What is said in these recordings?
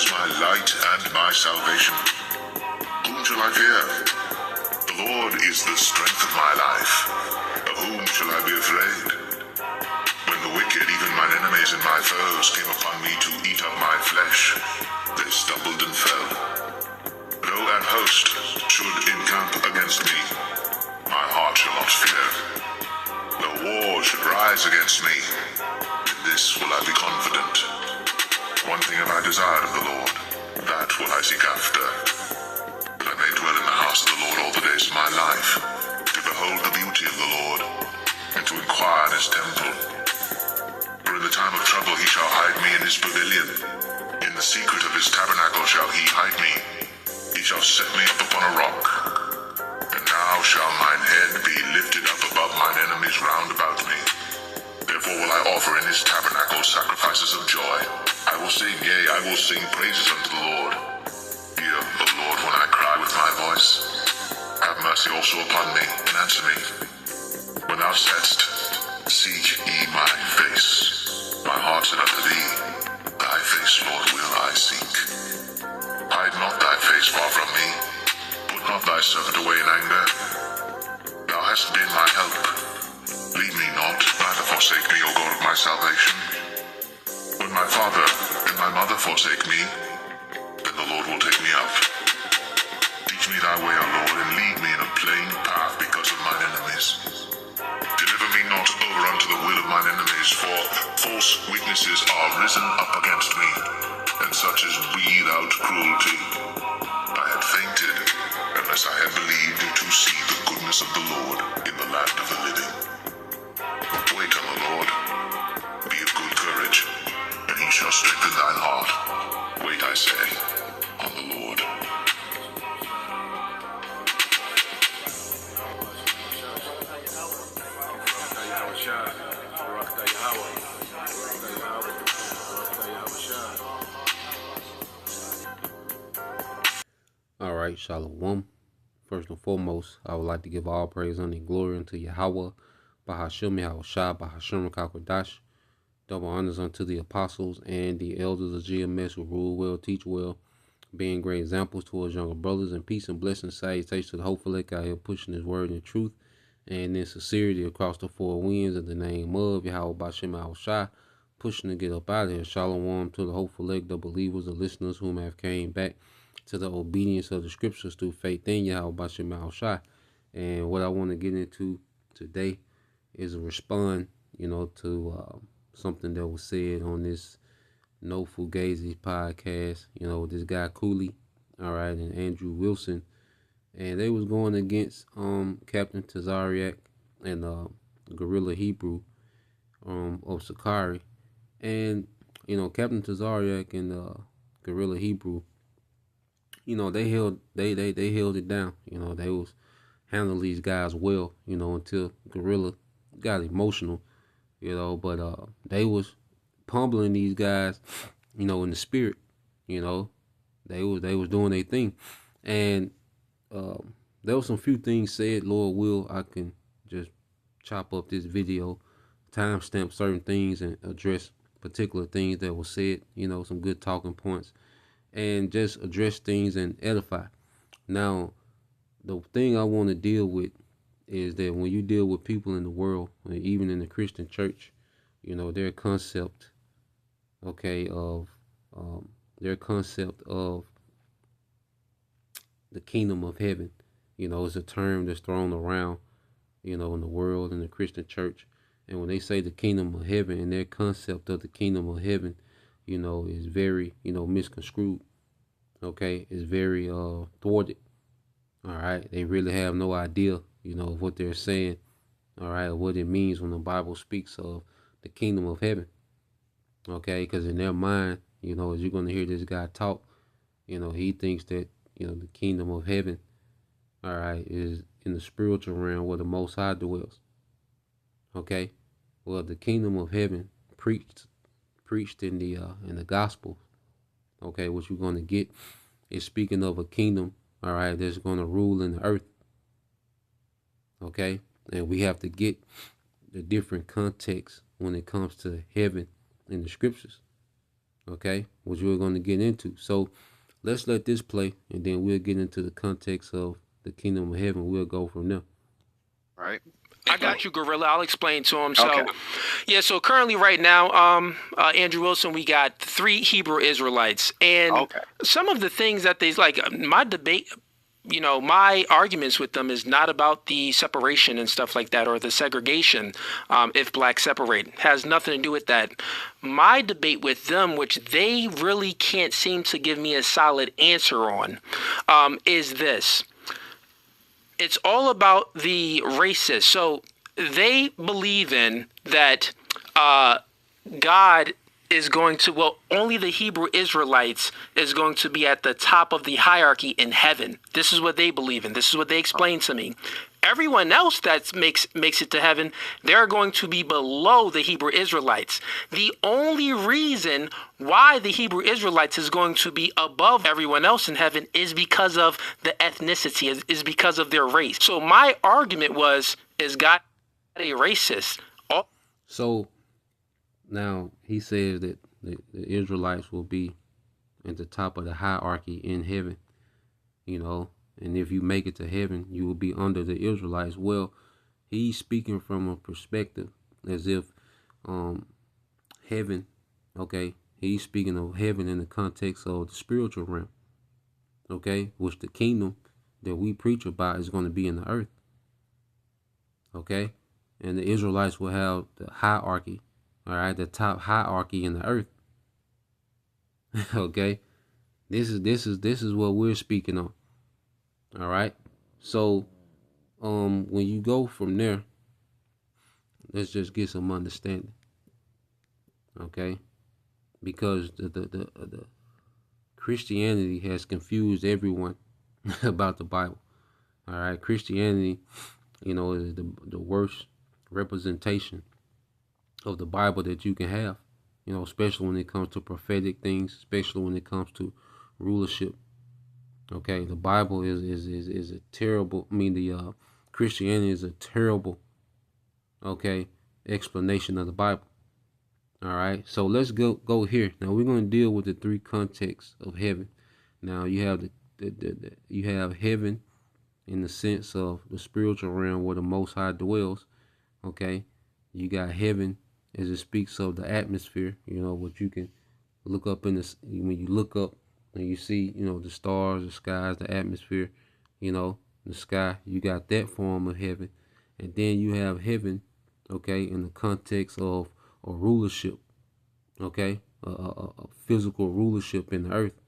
is my light and my salvation. Whom shall I fear? The Lord is the strength of my life. Of whom shall I be afraid? When the wicked, even mine enemies and my foes, came upon me to eat up my flesh, they stumbled and fell. Though an host should encamp against me, my heart shall not fear. Though war should rise against me, in this will I be confident. One thing have I desired of the Lord, that will I seek after, that I may dwell in the house of the Lord all the days of my life, to behold the beauty of the Lord, and to inquire in his temple. For in the time of trouble he shall hide me in his pavilion. In the secret of his tabernacle shall he hide me. He shall set me up upon a rock. And now shall mine head be lifted up above mine enemies round about me. Therefore will I offer in his tabernacle sacrifices of joy. I will sing, yea, I will sing praises unto the Lord. Hear, O Lord, when I cry with my voice. Have mercy also upon me, and answer me. When thou saidst, seek ye my face, my heart said unto thee, thy face, Lord, will I seek. Hide not thy face far from me. Put not thy servant away in anger. Thou hast been my help. Leave me not, neither forsake me, O God of my salvation. When my father and my mother forsake me, then the Lord will take me up. Teach me thy way, O Lord, and lead me in a plain path because of mine enemies. Deliver me not over unto the will of mine enemies, for false witnesses are risen up against me, and such as breathe out cruelty. I had fainted, unless I had believed to see the goodness of the Lord in the land of the living. Wait on the Lord, be of good courage, and he shall strengthen thine heart. Wait, I say, on the Lord. All right, Shalom. First and foremost, I would like to give all praise, honor, and glory unto Yahweh, Bahashem Yahushua, Bahashem Kakwadash. Double honors unto the apostles and the elders of GMS who rule well, teach well, being great examples towards younger brothers, and peace and blessings, salutations to the hopeful out here pushing his word in truth and in sincerity across the four winds in the name of Yahweh Bahashem Yahushua, pushing to get up out of here. Shalom to the hopeful elect, the believers, the listeners whom have came back to the obedience of the scriptures through faith in Yahweh Bahashem Yahushua. And what I want to get into today is a respond, to something that was said on this No Fugazi podcast, this guy Cooley, all right, and Andrew Wilson, and they was going against Captain Tazariak and Gorilla Hebrew of Sakari. And Captain Tazariak and Gorilla Hebrew, they held it down. They was handling these guys well, until Gorilla got emotional, but they was pummeling these guys, in the spirit, they was doing their thing. And there was some few things said. Lord will, I can just chop up this video, timestamp certain things and address particular things that were said, some good talking points, and just address things and edify. Now, the thing I want to deal with is that when you deal with people in the world, even in the Christian church, their concept, of the kingdom of heaven, is a term that's thrown around, in the world, in the Christian church. And when they say the kingdom of heaven, and their concept of the kingdom of heaven, is very, misconstrued. It's very thwarted. All right. They really have no idea, of what they're saying. All right. What it means when the Bible speaks of the kingdom of heaven. Because in their mind, as you're going to hear this guy talk, he thinks that, the kingdom of heaven, all right, is in the spiritual realm where the Most High dwells. Well, the kingdom of heaven preached in the gospel, what you're going to get is speaking of a kingdom, all right, that's going to rule in the earth. And we have to get the different contexts when it comes to heaven in the scriptures. okay, which we're going to get into. So let's let this play, and then we'll get into the context of the kingdom of heaven. We'll go from there. All right. I got you, Gorilla. I'll explain to him. So, Okay. yeah, so currently right now, Andrew Wilson, we got 3 Hebrew Israelites. And Okay. some of the things that they like, my debate, my arguments with them is not about the separation and stuff like that, or the segregation, if blacks separate. It has nothing to do with that. My debate with them, which they really can't seem to give me a solid answer on, is this. It's all about the racists. So they believe in that God is going to, well, only the Hebrew Israelites is going to be at the top of the hierarchy in heaven. This is what they believe in. This is what they explain to me. Everyone else that makes it to heaven, they're going to be below the Hebrew Israelites. The only reason why the Hebrew Israelites is going to be above everyone else in heaven is because of the ethnicity, is because of their race. So my argument was, is God a racist? So now he says that the Israelites will be at the top of the hierarchy in heaven, and if you make it to heaven, you will be under the Israelites. Well, he's speaking from a perspective as if heaven, okay, he's speaking of heaven in the context of the spiritual realm, okay, which the kingdom that we preach about is going to be in the earth, okay, and the Israelites will have the hierarchy, all right, the top hierarchy in the earth. Okay, this is what we're speaking on. All right, so when you go from there, let's just get some understanding. Okay, because the Christianity has confused everyone about the Bible. All right, Christianity, is the worst representation of the Bible that you can have, especially when it comes to prophetic things, especially when it comes to rulership. Okay, the Bible is a terrible, the Christianity is a terrible, okay, explanation of the Bible. All right, so let's go here. Now we're going to deal with the 3 contexts of heaven. Now you have you have heaven in the sense of the spiritual realm where the Most High dwells. Okay, you got heaven as it speaks of the atmosphere, what you can look up in this, when you look up and you see, the stars, the skies, the atmosphere, the sky, you got that form of heaven. And then you have heaven, okay, in the context of a rulership, okay, a physical rulership in the earth.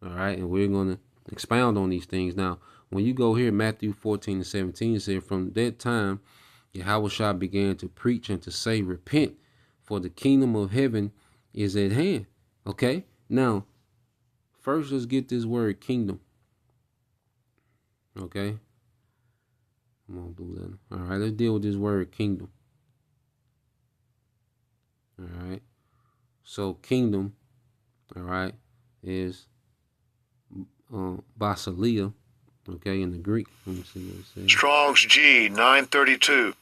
All right, and we're going to expound on these things. Now, when you go here, Matthew 14:17 says, from that time, Yahushua began to preach and to say, repent, for the kingdom of heaven is at hand. Okay, now, first let's get this word kingdom. Okay, come on, Blue Letter. All right, let's deal with this word kingdom. All right, so kingdom, all right, is basileia, okay, in the Greek. Let me see what it says. Strong's G 932.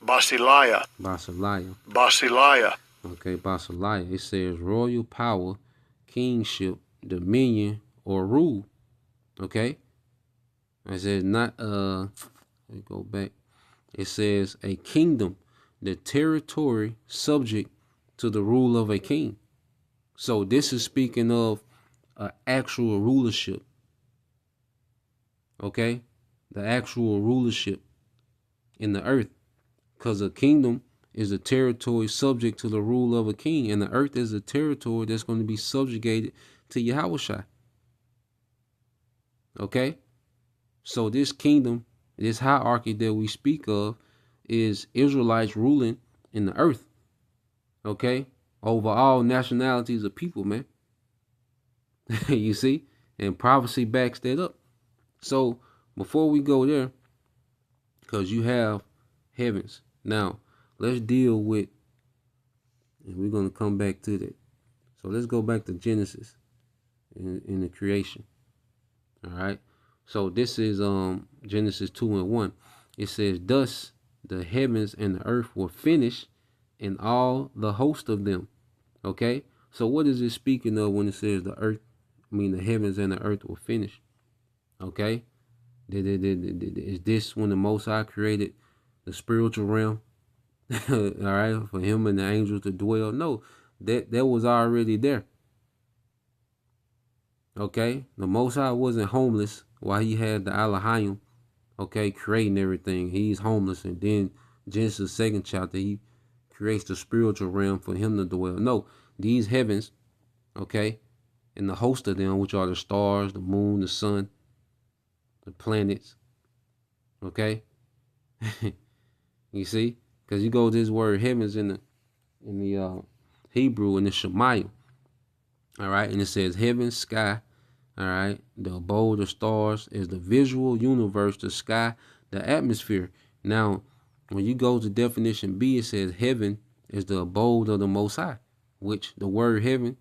Basileia. Basileia. Basileia. Okay, basileia. It says royal power, kingship, dominion, or rule. Okay. It says not let me go back. It says a kingdom, the territory subject to the rule of a king. So this is speaking of actual rulership. Okay, the actual rulership in the earth, because a kingdom is a territory subject to the rule of a king, and the earth is a territory that's going to be subjugated to Yahushua. Okay, so this kingdom, this hierarchy that we speak of, is Israelites ruling in the earth. Okay, over all nationalities of people, man. You see, and prophecy backs that up. So before we go there, because you have heavens. Now, let's deal with, and we're going to come back to that. So let's go back to Genesis in the creation. All right. So this is Genesis 2:1. It says, thus the heavens and the earth were finished and all the host of them. Okay. So what is it speaking of when it says the heavens and the earth were finished? Okay. Is this when the Most High created the spiritual realm? All right, for him and the angels to dwell? No, that was already there. Okay, the Most High wasn't homeless while he had the Elohim, okay, creating everything. He's homeless, and then Genesis 2nd chapter, he creates the spiritual realm for him to dwell. No, these heavens, okay, and the host of them, which are the stars, the moon, the sun, the planets, okay. You see, because you go to this word heavens in the Hebrew, in the Shemayim, all right, and it says heaven, sky, all right. The abode of stars is the visual universe, the sky, the atmosphere. Now, when you go to definition B, it says heaven is the abode of the Most High, which the word heaven,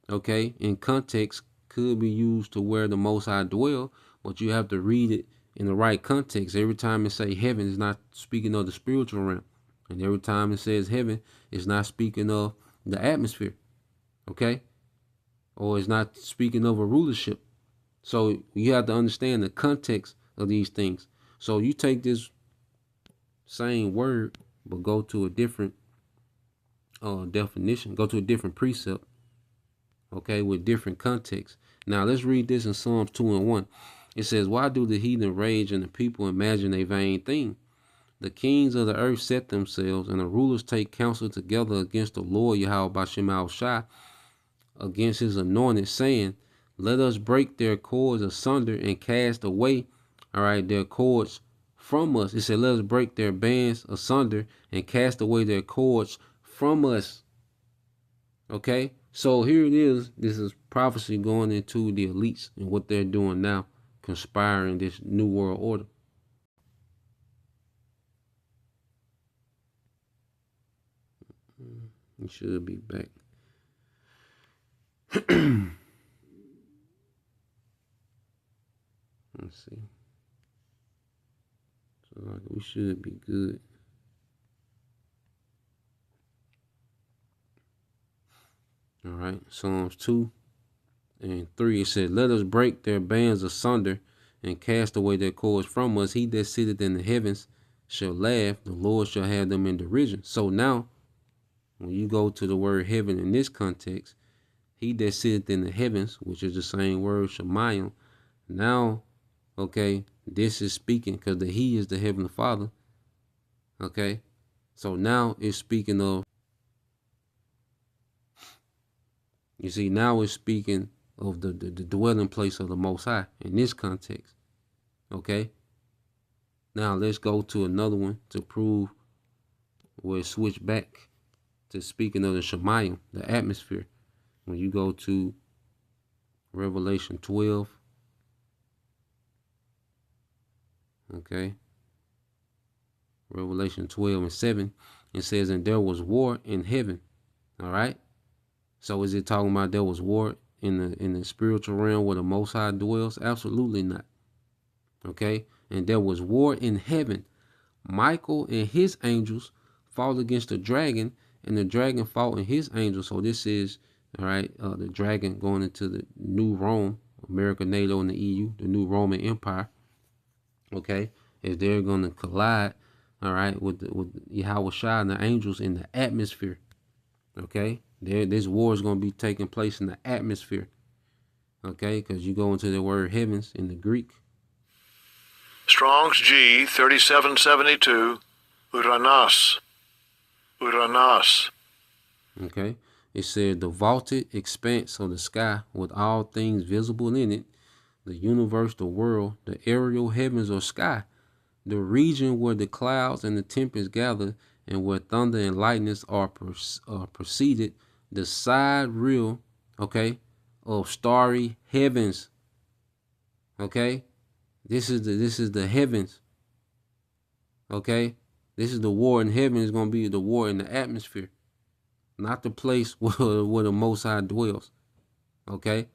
okay, in context could be used to where the Most High dwell, but you have to read it in the right context. Every time it say heaven, is not speaking of the spiritual realm, and every time it says heaven, it's not speaking of the atmosphere, okay, or it's not speaking of a rulership. So you have to understand the context of these things. So you take this same word, but go to a different definition, go to a different precept, okay, with different context. Now let's read this in Psalms 2:1. It says, why do the heathen rage and the people imagine a vain thing? The kings of the earth set themselves, and the rulers take counsel together against the Lord Yahweh Bashem Shai, against his anointed, saying, let us break their cords asunder and cast away, all right, their cords from us. It said, let us break their bands asunder and cast away their cords from us. Okay, so here it is. This is prophecy going into the elites and what they're doing now, conspiring this new world order. You should be back. Let's see. So like we should be good. All right. Psalms 2:3. It says, let us break their bands asunder and cast away their cords from us. He that sitteth in the heavens shall laugh. The Lord shall have them in derision. So now, when you go to the word heaven in this context, he that sitteth in the heavens, which is the same word, Shemayim, now, okay, this is speaking, because the he is the heavenly Father. Okay, so now it's speaking of, you see, now it's speaking of the dwelling place of the Most High in this context. Okay, now let's go to another one to prove where it switched back to speaking of the Shemayim, the atmosphere. When you go to Revelation 12, okay, Revelation 12:7, it says, and there was war in heaven. All right. So is it talking about there was war in the spiritual realm where the Most High dwells? Absolutely not. Okay. And there was war in heaven. Michael and his angels fought against the dragon, and the dragon fought and his angels. So this is, all right, the dragon going into the new Rome, America, NATO, and the EU, the new Roman Empire. Okay, is they're going to collide, all right, with Yahweh Shai and the angels in the atmosphere. Okay, this war is going to be taking place in the atmosphere. Okay, because you go into the word heavens in the Greek. Strong's G 3772, Uranos. Uranos. Okay, it said the vaulted expanse of the sky with all things visible in it, the universe, the world, the aerial heavens or sky, the region where the clouds and the tempests gather, and where thunder and lightnings are proceeded, the side real, okay, of starry heavens. Okay, this is the heavens. Okay, this is the war in heaven. Is going to be the war in the atmosphere, not the place where the Most High dwells. Okay,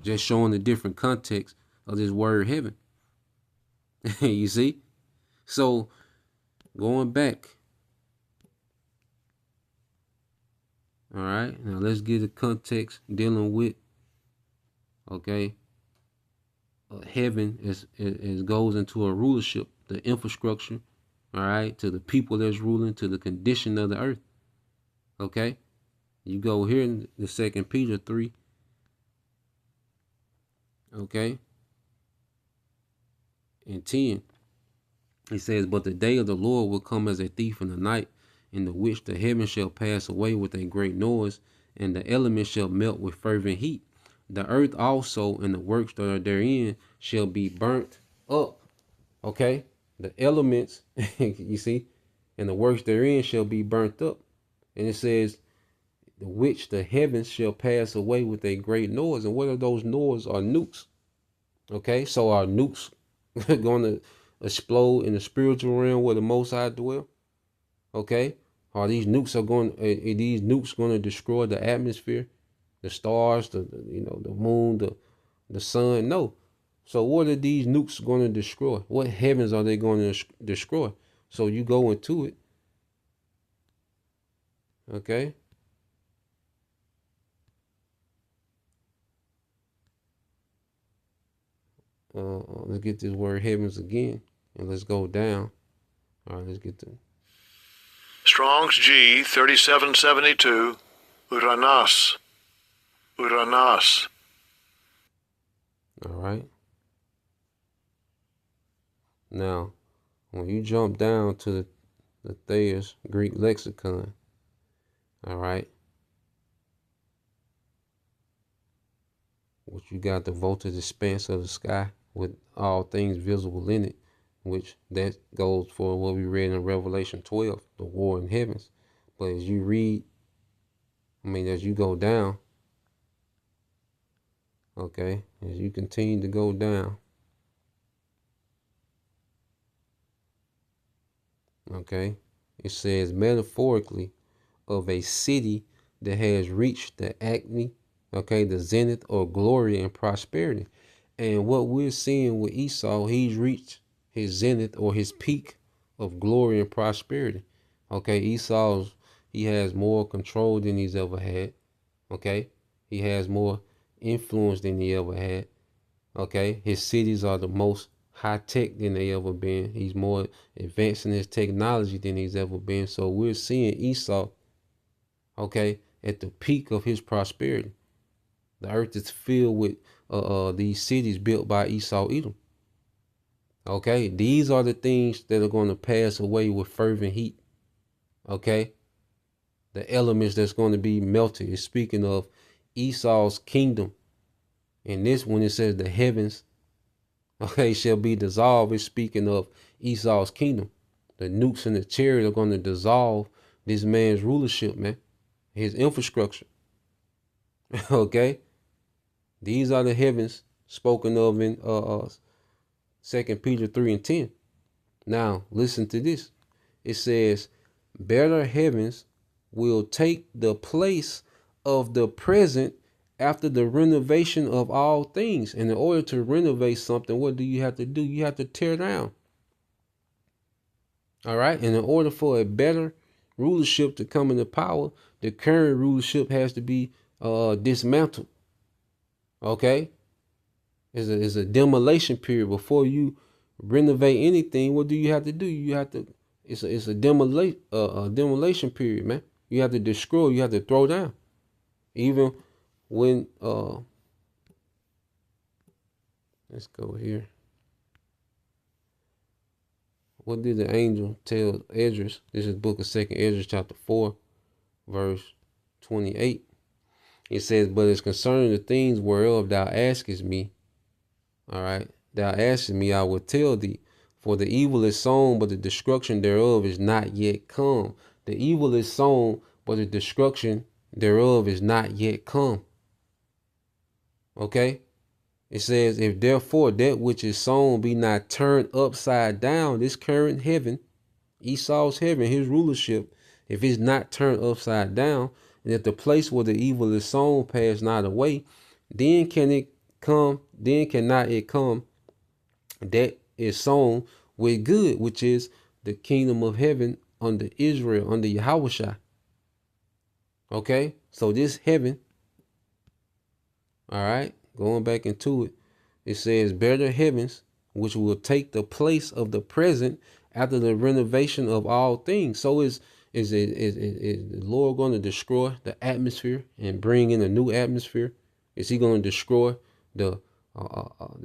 just showing the different context of this word heaven. You see, so going back, All right. Now let's get the context dealing with, okay, heaven is goes into a rulership, the infrastructure, all right, to the people that's ruling, to the condition of the earth. Okay. You go here in the 2 Peter 3. Okay. And 10. It says, but the day of the Lord will come as a thief in the night, in the which the heavens shall pass away with a great noise, and the elements shall melt with fervent heat. The earth also and the works that are therein shall be burnt up. Okay? The elements, you see, and the works therein shall be burnt up. And it says, which the heavens shall pass away with a great noise. And what are those noises? Are nukes. Okay? So are nukes going to explode in the spiritual realm where the Most High dwell? Okay? Are these nukes going to destroy the atmosphere, the stars, the moon, the sun? No. So what are these nukes going to destroy? What heavens are they going to destroy? So you go into it. Okay? Let's get this word heavens again, and let's go down. All right, let's get to Strong's G 3772, Uranos. Uranos. All right. Now, when you jump down to the Thayer's Greek lexicon, all right, which you got the vaulted expanse of the sky with all things visible in it, which that goes for what we read in Revelation 12, the war in heavens. But as you read, as you go down, okay, as you continue to go down, okay, it says metaphorically of a city that has reached the acme, okay, the zenith or glory and prosperity. And what we're seeing with Esau, he's reached his zenith or his peak of glory and prosperity. Okay, he has more control than he's ever had. Okay, he has more influence than he ever had. Okay, his cities are the most high tech than they ever been. He's more advanced in his technology than he's ever been. So we're seeing Esau, okay, at the peak of his prosperity. The earth is filled with these cities built by Esau Edom. Okay, these are the things that are going to pass away with fervent heat. Okay, the elements that's going to be melted is speaking of Esau's kingdom. And this, when it says the heavens, okay, shall be dissolved, it's speaking of Esau's kingdom. The nukes and the chariots are going to dissolve this man's rulership, man, his infrastructure. Okay, these are the heavens spoken of in 2 Peter 3 and 10. Now, listen to this. It says, better heavens will take the place of the present after the renovation of all things. And in order to renovate something, what do you have to do? You have to tear down. All right. And in order for a better rulership to come into power, the current rulership has to be dismantled. Okay. It's a demolition period. Before you renovate anything, what do you have to do? You have to, it's a demolition period, man. You have to destroy, you have to throw down. Even when let's go here. What did the angel tell Esdras? This is book of 2nd Esdras chapter 4, verse 28. It says, but as concerning the things whereof thou askest me, all right, thou askest me, I will tell thee. For the evil is sown, but the destruction thereof is not yet come. The evil is sown, but the destruction thereof is not yet come. Okay? It says, if therefore that which is sown be not turned upside down, this current heaven, Esau's heaven, his rulership, if it's not turned upside down, and if the place where the evil is sown pass not away, then cannot it come that is sown with good, which is the kingdom of heaven under Israel, under Yahushua. Okay, So this heaven, all right, going back into it, it says better heavens, which will take the place of the present after the renovation of all things. So is the Lord going to destroy the atmosphere and bring in a new atmosphere? Is he going to destroy the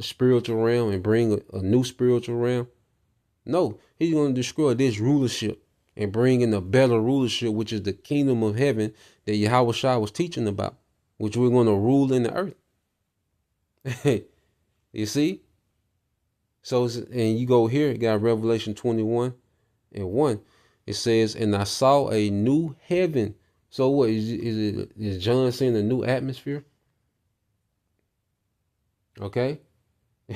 spiritual realm and bring a new spiritual realm? No, he's going to destroy this rulership and bring in a better rulership, which is the kingdom of heaven that Yahweh Shai was teaching about, which we're going to rule in the earth. You see? So, and you go here, you got Revelation 21:1. It says, and I saw a new heaven. So what is John seeing a new atmosphere? Okay.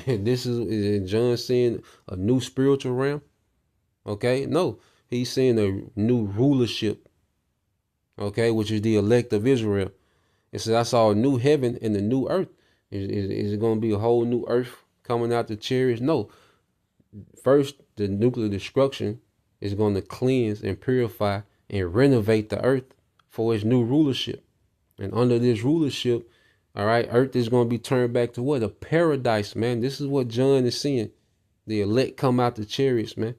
This is John seeing a new spiritual realm? Okay. No, he's seeing a new rulership. Okay. Which is the elect of Israel. It says, I saw a new heaven and a new earth. Is it going to be a whole new earth coming out the chariots? No. First, the nuclear destruction is going to cleanse and purify and renovate the earth for its new rulership. And under this rulership, all right, earth is going to be turned back to what? A paradise, man. This is what John is seeing. The elect come out the chariots, man.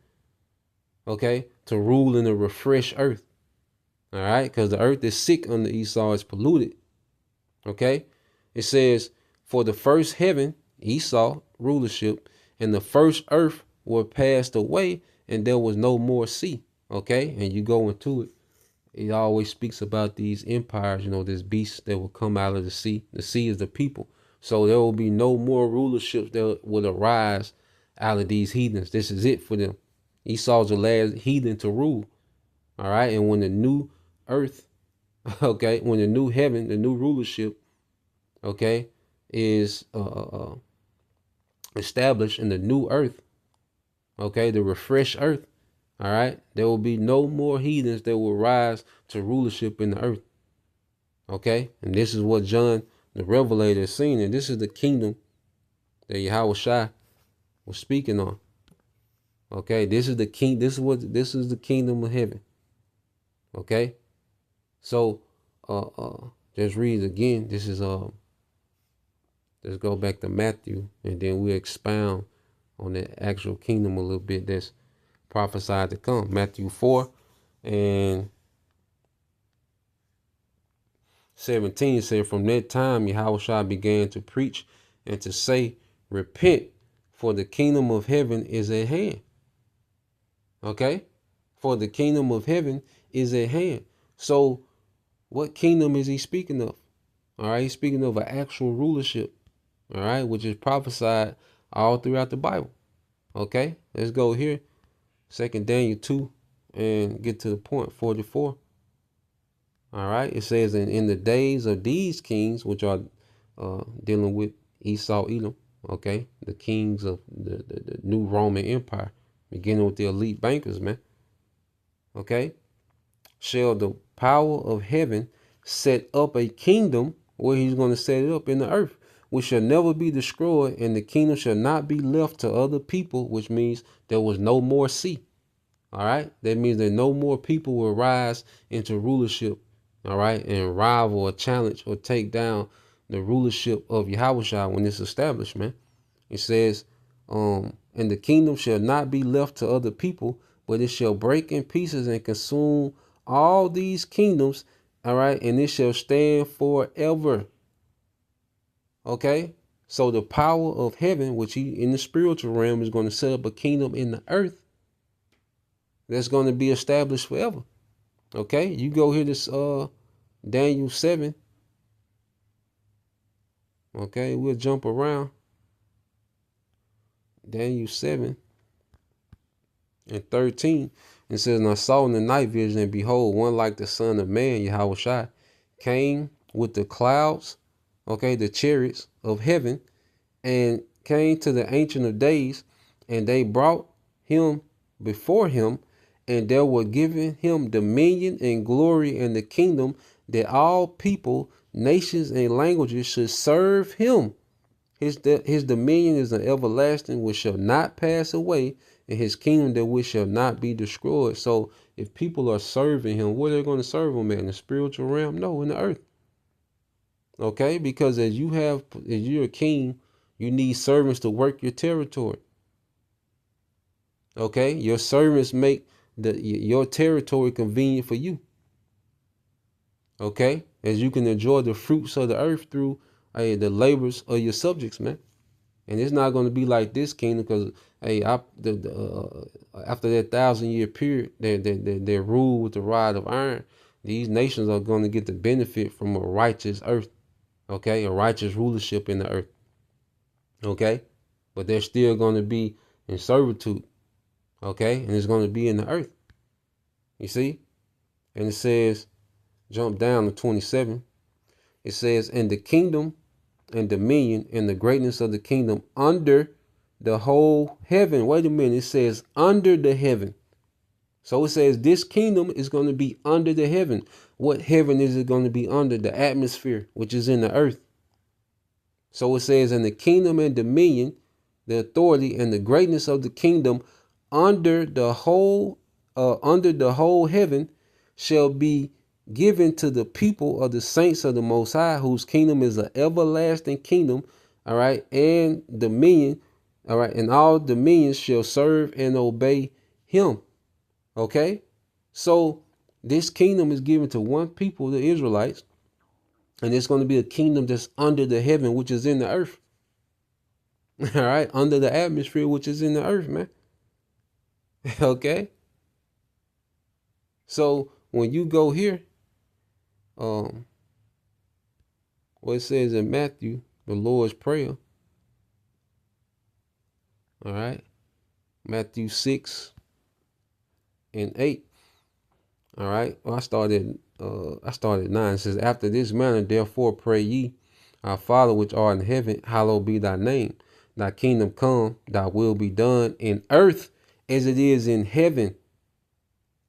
Okay, to rule in a refreshed earth. All right, because the earth is sick under Esau, it's polluted. Okay, it says, for the first heaven, Esau, rulership, and the first earth were passed away, and there was no more sea. Okay, and you go into it. It always speaks about these empires, you know, this beast that will come out of the sea. The sea is the people. So there will be no more rulerships that will arise out of these heathens. This is it for them. Esau's the last heathen to rule. All right. And when the new earth, okay, when the new heaven, the new rulership, okay, is established in the new earth, okay, the refreshed earth, all right, there will be no more heathens that will rise to rulership in the earth. Okay, and this is what John the Revelator is seeing, and this is the kingdom that Yahweh Shai was speaking on. Okay, this is the king. This is the kingdom of heaven. Okay, so just read again. This is let's go back to Matthew, and then we'll expound on the actual kingdom a little bit that's prophesied to come. Matthew 4:17 said, from that time Yahweh Shai began to preach and to say, repent, for the kingdom of heaven is at hand. Okay, for the kingdom of heaven is at hand. So what kingdom is he speaking of? All right, he's speaking of an actual rulership, all right, which is prophesied all throughout the Bible. Okay, let's go here. 2 Daniel 2 and get to the point, 44. All right, it says, in the days of these kings, which are dealing with Esau, Edom, okay, the kings of the new Roman Empire, beginning with the elite bankers, man. Okay, shall the power of heaven set up a kingdom, where he's going to set it up in the earth, which shall never be destroyed, and the kingdom shall not be left to other people, which means there was no more sea. All right. That means that no more people will rise into rulership. All right. And rival or challenge or take down the rulership of Yahweh Shai when it's established, man. It says, and the kingdom shall not be left to other people, but it shall break in pieces and consume all these kingdoms. All right. And it shall stand forever. Okay, so the power of heaven, which he in the spiritual realm is going to set up a kingdom in the earth that's going to be established forever. Okay, you go here to Daniel 7. Okay, we'll jump around. Daniel 7 and 13. It says, and I saw in the night vision, and behold, one like the Son of Man, Yahweh Shai, came with the clouds, okay, the chariots of heaven, and came to the Ancient of Days, and they brought him before him, and there were given him dominion and glory and the kingdom, that all people, nations, and languages should serve him. His dominion is an everlasting which shall not pass away, and his kingdom that which shall not be destroyed. So if people are serving him, where they're going to serve him at? In the spiritual realm? No, in the earth. Okay, because as you're a king, you need servants to work your territory. Okay, your servants make your territory convenient for you. Okay, as you can enjoy the fruits of the earth through the labors of your subjects, man. And it's not going to be like this kingdom, because after that 1,000-year period, they rule with the rod of iron. These nations are going to get the benefit from a righteous earth. Okay, a righteous rulership in the earth. Okay, but they're still going to be in servitude. Okay, and it's going to be in the earth. You see, and it says, jump down to 27. It says, and the kingdom and dominion and the greatness of the kingdom under the whole heaven. Wait a minute. It says under the heaven. So it says this kingdom is going to be under the heaven. What heaven is it going to be under? The atmosphere, which is in the earth. So it says, in the kingdom and dominion, the authority and the greatness of the kingdom under the whole heaven shall be given to the people of the saints of the Most High, whose kingdom is an everlasting kingdom. All right, and dominion. All right, and all dominions shall serve and obey him. Okay, so this kingdom is given to one people, the Israelites, and it's going to be a kingdom that's under the heaven, which is in the earth. All right, under the atmosphere, which is in the earth, man. Okay. So when you go here, what it says in Matthew, the Lord's Prayer. All right, Matthew 6 and 8. All right. Well, I started 9. It says, after this manner, therefore pray ye, our Father which art in heaven, hallowed be thy name. Thy kingdom come, thy will be done in earth as it is in heaven.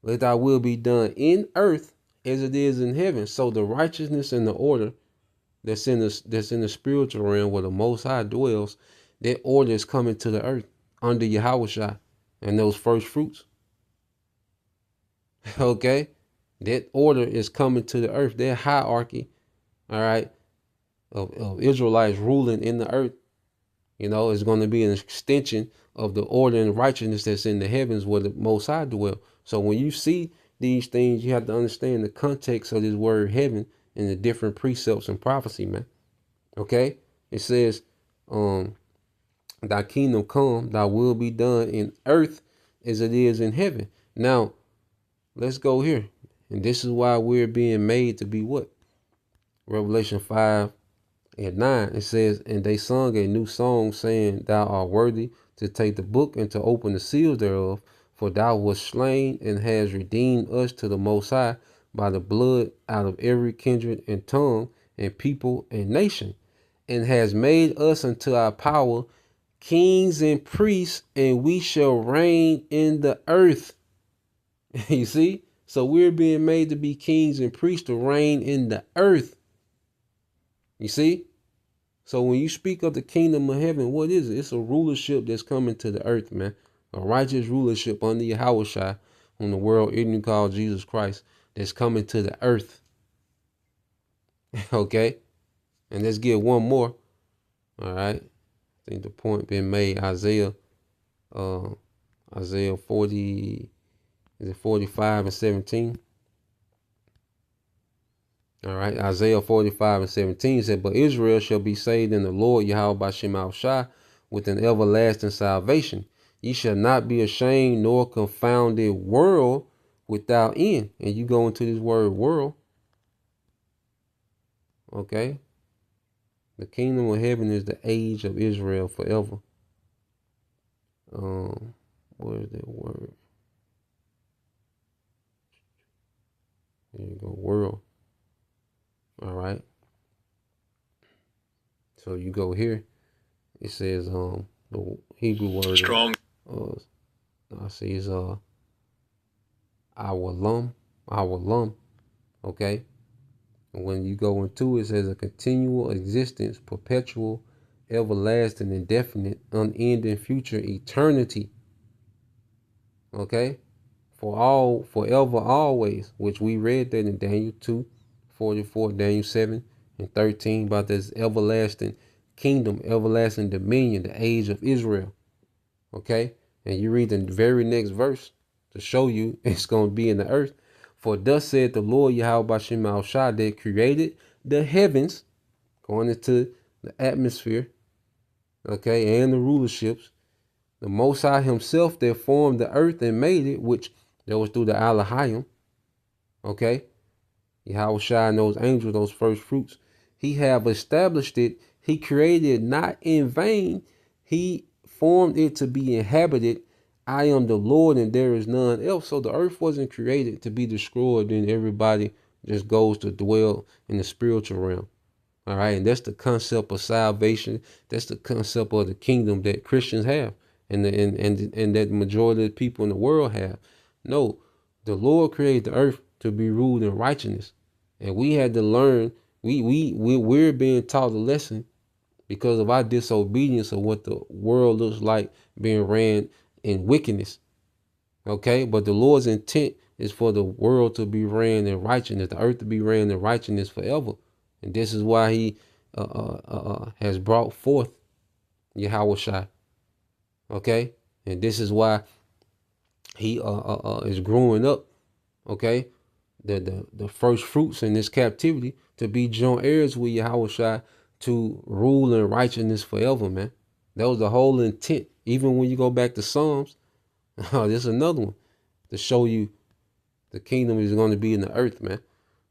Let thy will be done in earth as it is in heaven. So the righteousness and the order that's in the spiritual realm where the Most High dwells, that order is coming to the earth under Yahushua and those first fruits. Okay, that order is coming to the earth. That hierarchy, all right, of Israelites ruling in the earth, is going to be an extension of the order and righteousness that's in the heavens where the Most High dwell. So when you see these things, you have to understand the context of this word heaven and the different precepts and prophecy, man. Okay, it says, thy kingdom come, thy will be done in earth as it is in heaven. Now, let's go here. And this is why we're being made to be what? Revelation 5 and 9. It says, and they sung a new song, saying, thou art worthy to take the book and to open the seals thereof, for thou wast slain and hast redeemed us to the Most High by the blood out of every kindred and tongue and people and nation, and has made us unto our power kings and priests, and we shall reign in the earth. You see? So we're being made to be kings and priests to reign in the earth. You see? So when you speak of the kingdom of heaven, what is it? It's a rulership that's coming to the earth, man. A righteous rulership under Yahushua, whom the world ignorantly called Jesus Christ, that's coming to the earth. Okay? And let's get one more. All right? I think the point been made. Isaiah 40, is it 45 and 17? All right, Isaiah 45 and 17 said, but Israel shall be saved in the Lord Yahweh B'Shem Shai with an everlasting salvation. Ye shall not be ashamed nor confounded world without end. And you go into this word world. Okay. The kingdom of heaven is the age of Israel forever. What is that word? There you go, world. All right. So you go here. It says the Hebrew word Strong. I see is our lum. Okay. And when you go into it, it says a continual existence, perpetual, everlasting, indefinite, unending, future, eternity. Okay. For all, forever, always, which we read that in Daniel 2:44, Daniel 7 and 13 about this everlasting kingdom, everlasting dominion, the age of Israel. Okay? And you read the very next verse to show you it's going to be in the earth. For thus said the Lord Yahweh Bashim Al Shah, that created the heavens, going into the atmosphere, okay, and the rulerships. The Most High himself that formed the earth and made it, which that was through the Alahayim. Okay? Yahweh Shai and those angels, those first fruits. He have established it. He created it not in vain. He formed it to be inhabited. I am the Lord and there is none else. So the earth wasn't created to be destroyed and everybody just goes to dwell in the spiritual realm. All right. And that's the concept of salvation. That's the concept of the kingdom that Christians have and that the majority of the people in the world have. No, the Lord created the earth to be ruled in righteousness. And we had to learn, we're being taught a lesson because of our disobedience of what the world looks like being ran in wickedness. Okay, but the Lord's intent is for the world to be ran in righteousness, the earth to be ran in righteousness forever. And this is why he has brought forth Yahweh Shai. Okay, and this is why he is growing up. Okay, the first fruits in this captivity to be joint heirs with Yahweh Shai to rule in righteousness forever, man. That was the whole intent. Even when you go back to Psalms, this is another one to show you the kingdom is going to be in the earth, man.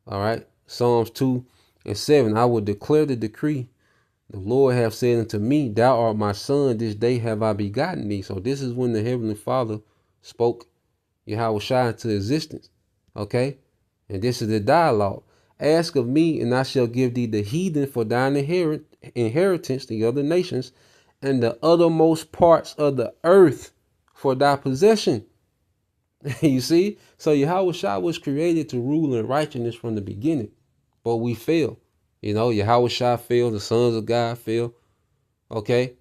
All right. Psalms 2:7. I will declare the decree. The Lord hath said unto me, thou art my son, this day have I begotten thee. So this is when the Heavenly Father spoke Yahweh Shai into existence. Okay. And this is the dialogue. Ask of me, and I shall give thee the heathen for thine inheritance, the other nations, and the uttermost parts of the earth for thy possession. You see? So Yahweh Shai was created to rule in righteousness from the beginning. But we fail. You know, Yahweh Shai failed, the sons of God failed. Okay?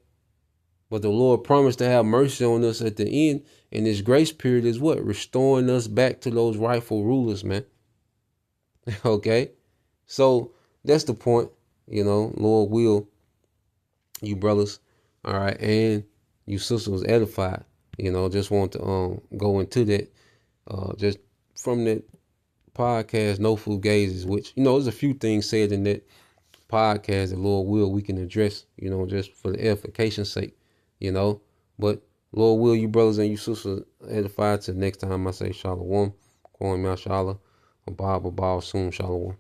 But the Lord promised to have mercy on us at the end. And this grace period is what? Restoring us back to those rightful rulers, man. Okay? So that's the point. You know, Lord will, you brothers, all right, and you sisters was edified. You know, just want to go into that. Just from that podcast, No Fugazes, which, you know, there's a few things said in that podcast that Lord will we can address, you know, just for the edification's sake, you know. But Lord will, you brothers and you sisters edified. Till next time I say Shalom. Kwame Mashallah. Abba soon Shalom.